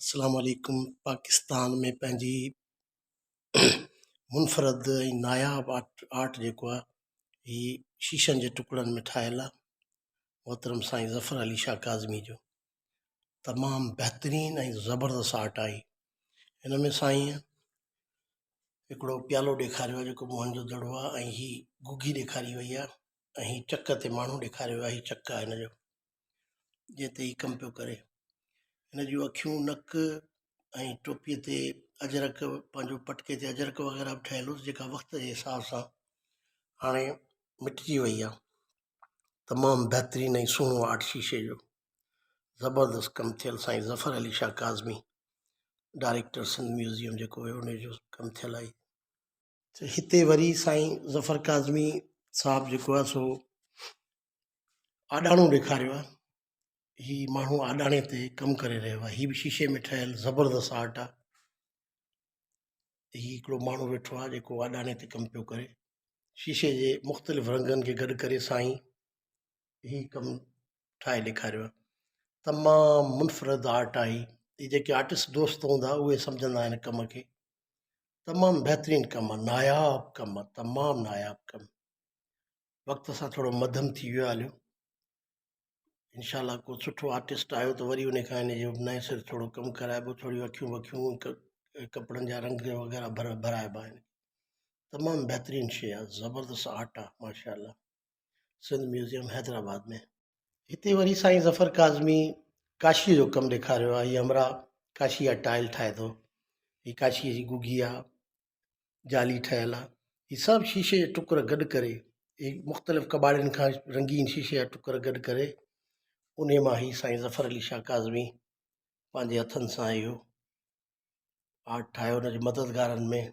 अस्सलाम वालेकुम। पाकिस्तान में पंहिंजी मुनफ़रद ऐं नायाब आर्ट जेको आहे हीअ शीशनि जे टुकड़नि में ठहियल आहे। मोहतरम साईं ज़फ़र अली शाह काज़मी जो तमामु बहितरीनु ऐं ज़बरदस्त आर्ट आहे। हिन में साईं हिकिड़ो प्यालो ॾेखारियो आहे जेको मोहन जो दड़ो आहे, ऐं हीअ गुगी ॾेखारी वई आहे, ऐं हीअ चक ते माण्हू ॾेखारियो आहे। हीअ चक आहे हिन जो, जंहिं ते हीअ कमु पियो करे। हिन जूं अखियूं, नक ऐं टोपीअ ते अजरक, पंहिंजो पटके ते अजरक वग़ैरह बि ठहियल हुअसि, जेका वक़्त जे हिसाब सां हाणे मिटिजी वई आहे। तमामु बहितरीनु ऐं सुहिणो आर्ट शीशे जो ज़बरदस्त कमु थियल। साईं ज़फ़र अली शाह काज़मी डायरेक्टर सिंध म्यूज़ियम जेको हुयो उन जो कमु थियल आहे। हिते वरी साईं ज़फ़र काज़मी साहिबु जेको आहे सो आॾाणो ॾेखारियो आहे। हीअ माण्हू आॾाणे ते कमु करे रहियो आहे। हीअ बि शीशे में ठहियल ज़बरदस्त आर्ट आहे। हीअ हिकिड़ो माण्हू वेठो आहे जेको आॾाणे ते कमु पियो करे। शीशे जे मुख़्तलिफ़ रंगनि खे गॾु करे साईं हीअ कमु ठाहे ॾेखारियो आहे। तमामु मुनफ़रद आर्ट आहे। हीअ जेके आर्टिस्ट दोस्त हूंदा उहे सम्झंदा आहिनि कम खे। तमामु बहितरीनु कमु आहे, नायाबु कमु आहे, तमामु नायाबु कमु। वक़्त सां थोरो मध्यम थी वियो आहे। हलियो इंशाअल्लाह को सुठो आर्टिस्ट आयो त वरी उन खां इन जो नए सिरे थोरो कमु कराइबो, थोरियूं अखियूं वखियूं कपिड़नि जा रंग वग़ैरह भराइबा आहिनि। तमामु बहितरीनु शइ आहे, ज़बरदस्त आर्ट आहे माशाअल्लाह। सिंध म्यूज़ियम हैदराबाद में। हिते वरी साईं ज़फ़र काज़मी काशीअ जो कमु ॾेखारियो आहे। हीअ हमरा काशी जा टाइल ठाहे थो। हीअ काशीअ जी गुगी आहे, जाली ठहियल आहे। हीअ सभु शीशे जा टुकर गॾु करे, हीअ मुख़्तलिफ़ कबाड़ियुनि खां रंगीन शीशे जा टुकर गॾु करे उन मां ही साईं ज़फ़र अली शाह काज़मी पंहिंजे हथनि सां इहो आर्ट ठाहियो। हुनजे मददगारनि में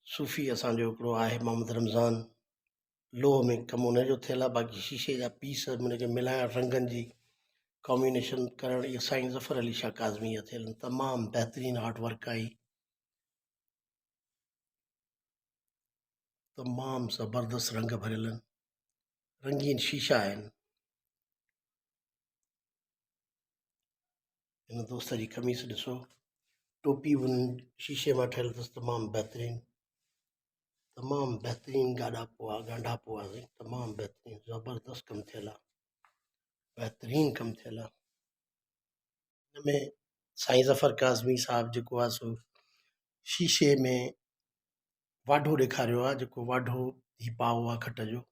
सूफ़ी असांजो हिकिड़ो आहे मोहम्मद रमज़ान, लोह में कमु हुनजो थियल आहे। बाक़ी शीशे जा पीस हुनखे मिलाइण, रंगनि जी कॉम्बिनेशन करणु, इहे साईं ज़फ़र अली शाह काज़मी जा थियल आहिनि। तमामु बहितरीनु आर्ट वर्क आहे। तमामु ज़बरदस्त रंग भरियल आहिनि, रंगीन शीशा आहिनि। हिन दोस्त जी क़मीस ॾिसो, टोपी बि शीशे मां ठहियल अथसि, तमामु बहितरीनु, तमामु बहितरीनु ॻाढ़ापो आहे, ॻंढापो आहे। तमामु बहितरीनु ज़बरदस्त कमु थियल आहे, बहितरीनु कमु थियल आहे। हिन में साईं ज़फ़र काज़मी साहिबु जेको आहे सो शीशे में वाढो ॾेखारियो आहे, जेको वाढो ही पाओ आहे खट जो,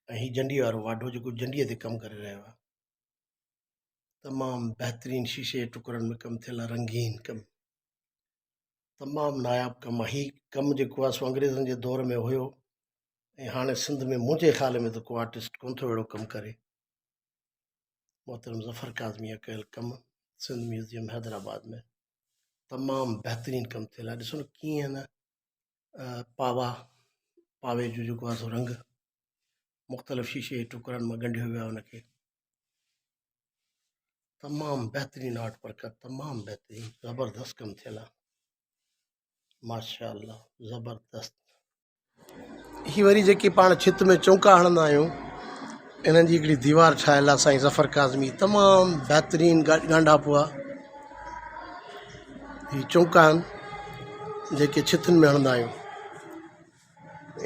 ऐं हीउ जंडीअ वारो वाढो जेको जंडीअ ते कमु करे रहियो आहे। तमामु बहितरीनु शीशे जे टुकड़नि में कमु थियल आहे, रंगीन कमु, तमामु नायाबु कमु आहे। हीउ कमु जेको आहे सो अंग्रेज़नि जे दौर में हुयो, ऐं हाणे सिंध में मुंहिंजे ख़्याल में त को आर्टिस्ट कोन थो अहिड़ो कमु करे। मोहतरम ज़फ़र काज़मीअ कयल कमु सिंध म्यूज़ियम हैदराबाद में तमामु बहितरीनु कमु थियल आहे। ॾिसो न कीअं न पावे जो जेको आहे सो रंग मुख़्तलिफ़ शीशे जे टुकड़नि मां ॻंढियो वियो आहे उनखे। तमामु बहितरीनु आर्ट वर्क आहे, तमामु बहितरीनु ज़बरदस्त कमु थियल आहे माशाअल्लाह, ज़बरदस्त। हीअ वरी जेके पाण छित में चौंका हणंदा आहियूं, इन्हनि जी हिकिड़ी दीवार ठाहियल आहे साईं ज़फ़र काज़मी, तमामु बहितरीनु ॻंढापो आहे। हीअ चौंका आहिनि जेके छितुनि में हणंदा आहियूं।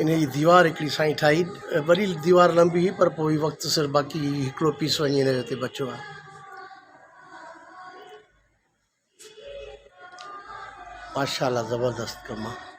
इन जी दीवार हिकिड़ी साईं ठाही, वरी दीवार लंबी हुई पर पोइ वक़्तु सिर बाक़ी हिकिड़ो पीस वञी हिन ते बचियो आहे। माशाअल्लाह ज़बरदस्त कमु आहे।